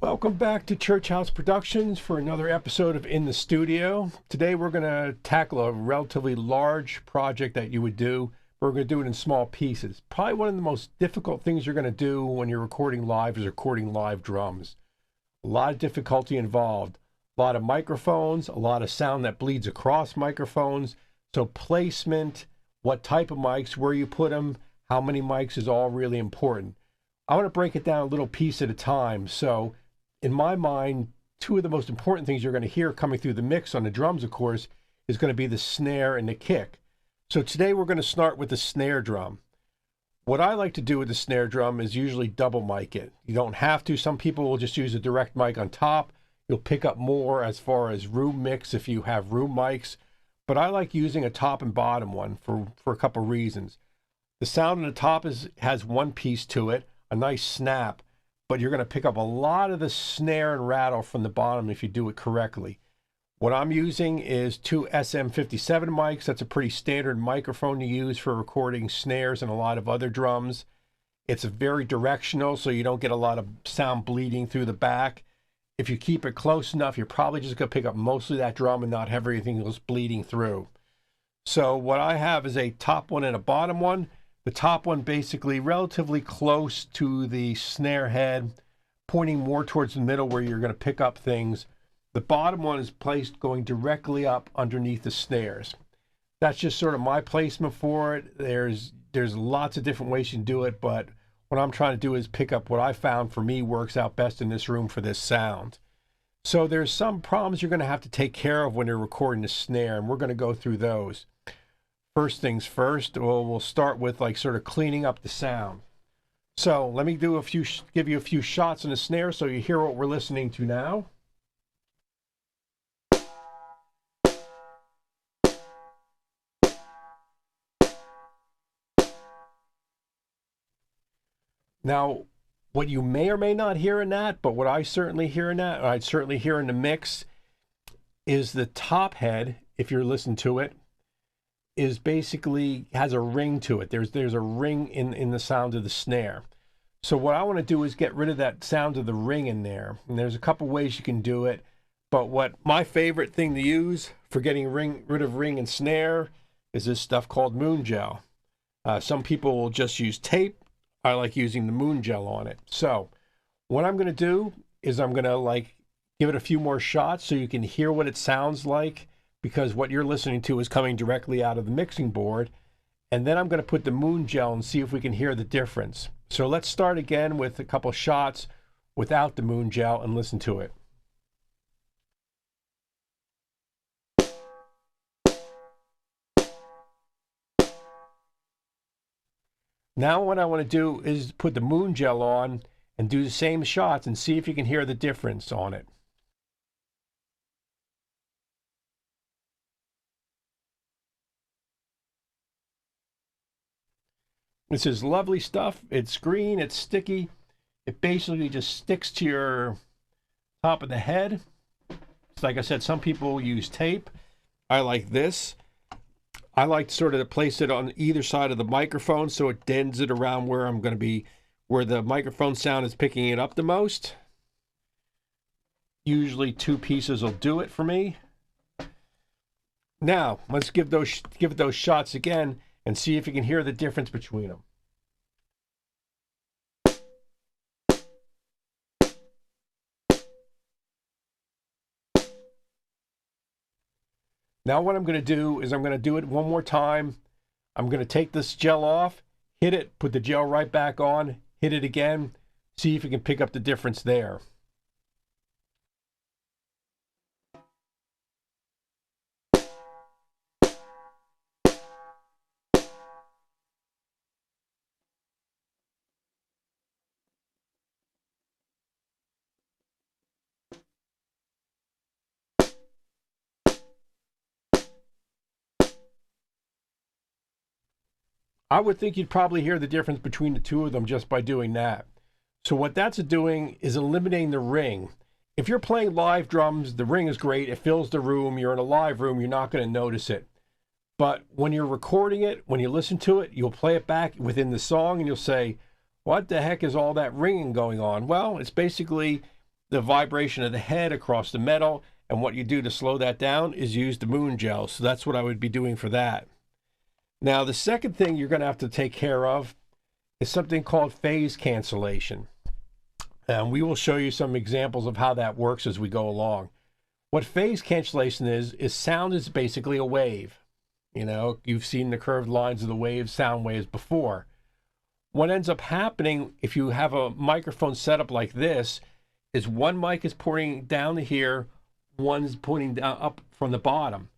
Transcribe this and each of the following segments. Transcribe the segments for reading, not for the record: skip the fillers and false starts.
Welcome back to ChurchHouse Productions for another episode of In the Studio. Today we're going to tackle a relatively large project that you would do. We're going to do it in small pieces. Probably one of the most difficult things you're going to do when you're recording live is recording live drums. A lot of difficulty involved. A lot of microphones, a lot of sound that bleeds across microphones. So placement, what type of mics, where you put them, how many mics is all really important. I want to break it down a little piece at a time. So in my mind, two of the most important things you're going to hear coming through the mix on the drums, of course, is going to be the snare and the kick. So today we're going to start with the snare drum. What I like to do with the snare drum is usually double mic it. You don't have to. Some people will just use a direct mic on top. You'll pick up more as far as room mix if you have room mics. But I like using a top and bottom one for a couple reasons. The sound on the top has one piece to it, a nice snap. But you're going to pick up a lot of the snare and rattle from the bottom if you do it correctly. What I'm using is two SM57 mics. That's a pretty standard microphone to use for recording snares and a lot of other drums. It's very directional, so you don't get a lot of sound bleeding through the back. If you keep it close enough, you're probably just going to pick up mostly that drum and not have everything else bleeding through. So what I have is a top one and a bottom one. The top one basically relatively close to the snare head, pointing more towards the middle where you're going to pick up things. The bottom one is placed going directly up underneath the snares. That's just sort of my placement for it. There's lots of different ways you can do it, but what I'm trying to do is pick up what I found for me works out best in this room for this sound. So there's some problems you're going to have to take care of when you're recording the snare, and we're going to go through those. First things first, we'll start with like sort of cleaning up the sound. So let me give you a few shots on the snare so you hear what we're listening to now. Now, what you may or may not hear in that, but what I certainly hear in that, I'd certainly hear in the mix, is the top head, if you're listening to it, is basically has a ring to it. There's a ring in the sound of the snare. So what I want to do is get rid of that sound of the ring in there. And there's a couple ways you can do it. But what my favorite thing to use for getting rid of ring and snare is this stuff called moon gel. Some people will just use tape. I like using the moon gel on it. So what I'm going to do is I'm going to give it a few more shots so you can hear what it sounds like, because what you're listening to is coming directly out of the mixing board. And then I'm going to put the moon gel and see if we can hear the difference. So let's start again with a couple shots without the moon gel and listen to it. Now what I want to do is put the moon gel on and do the same shots and see if you can hear the difference on it. This is lovely stuff. It's green, it's sticky. It basically just sticks to your top of the head. It's like I said, some people use tape. I like this. I like to sort of place it on either side of the microphone so it dens it around where I'm going to be, where the microphone sound is picking it up the most. Usually two pieces will do it for me. Now, let's give it those shots again and see if you can hear the difference between them. Now what I'm going to do is I'm going to do it one more time. I'm going to take this gel off, hit it, put the gel right back on, hit it again, see if you can pick up the difference there. I would think you'd probably hear the difference between the two of them just by doing that. So what that's doing is eliminating the ring. If you're playing live drums, the ring is great. It fills the room. You're in a live room. You're not going to notice it. But when you're recording it, when you listen to it, you'll play it back within the song and you'll say, what the heck is all that ringing going on? Well, it's basically the vibration of the head across the metal, and what you do to slow that down is use the moon gel. So that's what I would be doing for that. Now, the second thing you're going to have to take care of is something called phase cancellation. And we will show you some examples of how that works as we go along. What phase cancellation is sound is basically a wave. You know, you've seen the curved lines of the waves, sound waves before. What ends up happening if you have a microphone set up like this is one mic is pointing down to here, one's pointing down up from the bottom.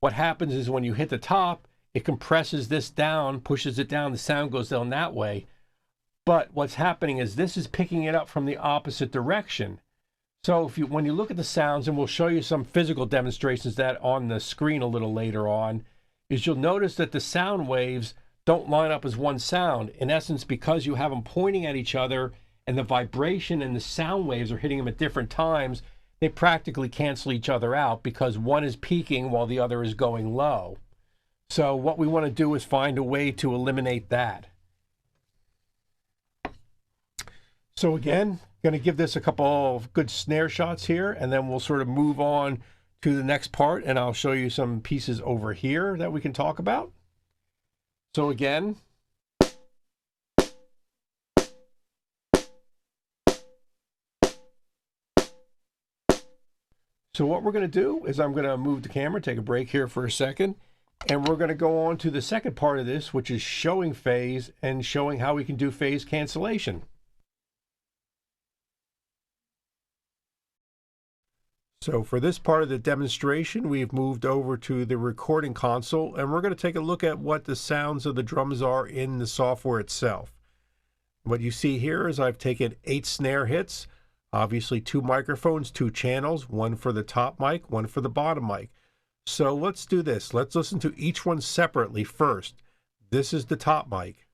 What happens is when you hit the top, it compresses this down, pushes it down, the sound goes down that way. But what's happening is this is picking it up from the opposite direction. So when you look at the sounds, and we'll show you some physical demonstrations that on the screen a little later on, is you'll notice that the sound waves don't line up as one sound. In essence, because you have them pointing at each other and the vibration and the sound waves are hitting them at different times, they practically cancel each other out because one is peaking while the other is going low. So what we want to do is find a way to eliminate that. So again, going to give this a couple of good snare shots here, and then we'll sort of move on to the next part, and I'll show you some pieces over here that we can talk about. So again, so what we're going to do is I'm going to move the camera, take a break here for a second, and we're going to go on to the second part of this, which is showing phase and showing how we can do phase cancellation. So for this part of the demonstration, we've moved over to the recording console, and we're going to take a look at what the sounds of the drums are in the software itself. What you see here is I've taken 8 snare hits, obviously 2 microphones, 2 channels, one for the top mic, one for the bottom mic. So let's do this. Let's listen to each one separately first. This is the top mic.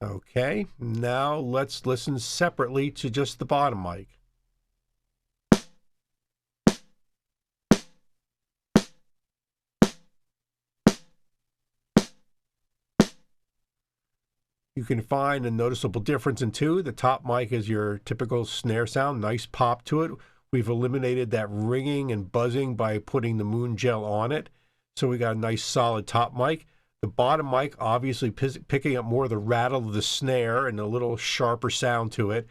Okay, now let's listen separately to just the bottom mic. You can find a noticeable difference in two. The top mic is your typical snare sound, nice pop to it. We've eliminated that ringing and buzzing by putting the moon gel on it. So we got a nice solid top mic. The bottom mic obviously picking up more of the rattle of the snare and a little sharper sound to it.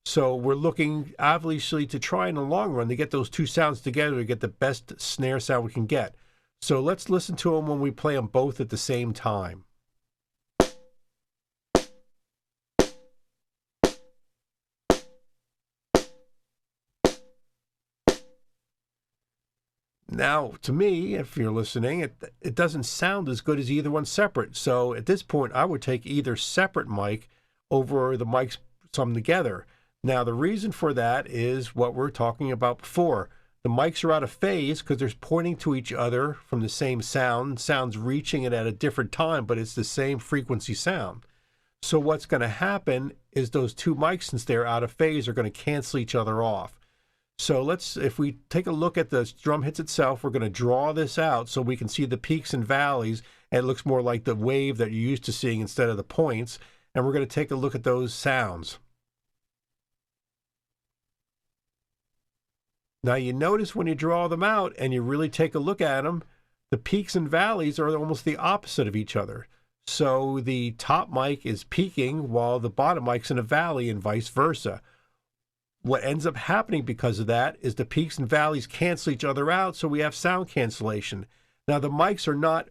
So we're looking obviously to try in the long run to get those two sounds together to get the best snare sound we can get. So let's listen to them when we play them both at the same time. Now, to me, if you're listening, it doesn't sound as good as either one separate. So at this point, I would take either separate mic over the mics some together. Now, the reason for that is what we're talking about before. The mics are out of phase because they're pointing to each other from the same sound. Sound's reaching it at a different time, but it's the same frequency sound. So what's going to happen is those two mics, since they're out of phase, are going to cancel each other off. So if we take a look at the drum hits itself, we're going to draw this out so we can see the peaks and valleys, and it looks more like the wave that you're used to seeing instead of the points. And we're going to take a look at those sounds. Now you notice when you draw them out and you really take a look at them, the peaks and valleys are almost the opposite of each other. So the top mic is peaking while the bottom mic's in a valley and vice versa. What ends up happening because of that is the peaks and valleys cancel each other out, so we have sound cancellation. Now the mics are not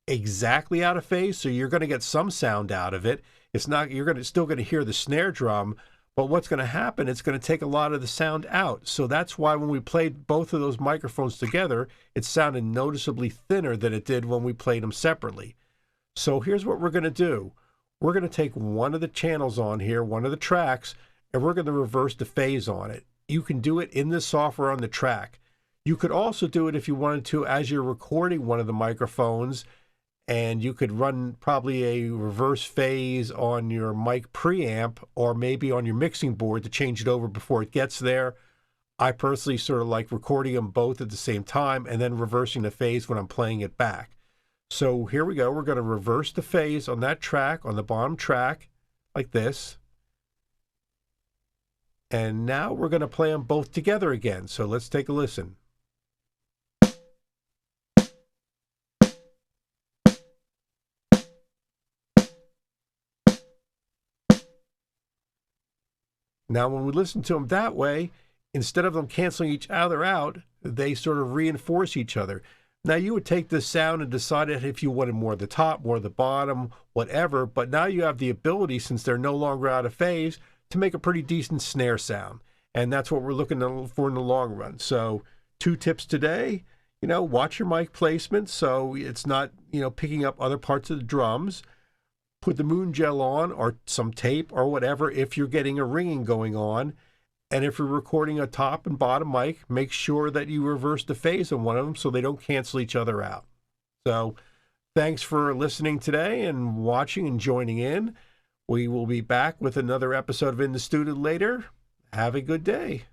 exactly out of phase, so you're going to get some sound out of it. It's not, still going to hear the snare drum, but what's going to happen, it's going to take a lot of the sound out. So that's why when we played both of those microphones together, it sounded noticeably thinner than it did when we played them separately. So here's what we're going to do. We're going to take one of the channels on here, one of the tracks, and we're going to reverse the phase on it. You can do it in the software on the track. You could also do it if you wanted to as you're recording one of the microphones, and you could run probably a reverse phase on your mic preamp or maybe on your mixing board to change it over before it gets there. I personally sort of like recording them both at the same time and then reversing the phase when I'm playing it back. So here we go. We're going to reverse the phase on that track, on the bottom track, like this. And now we're going to play them both together again. So let's take a listen. Now, when we listen to them that way, instead of them canceling each other out, they sort of reinforce each other. Now, you would take this sound and decide if you wanted more of the top, more of the bottom, whatever. But now you have the ability, since they're no longer out of phase, to make a pretty decent snare sound. And that's what we're looking for in the long run. So 2 tips today. Watch your mic placement so it's not, picking up other parts of the drums. Put the moon gel on or some tape or whatever if you're getting a ringing going on. And if you're recording a top and bottom mic, make sure that you reverse the phase on one of them so they don't cancel each other out. So thanks for listening today and watching and joining in. We will be back with another episode of In the Studio later. Have a good day.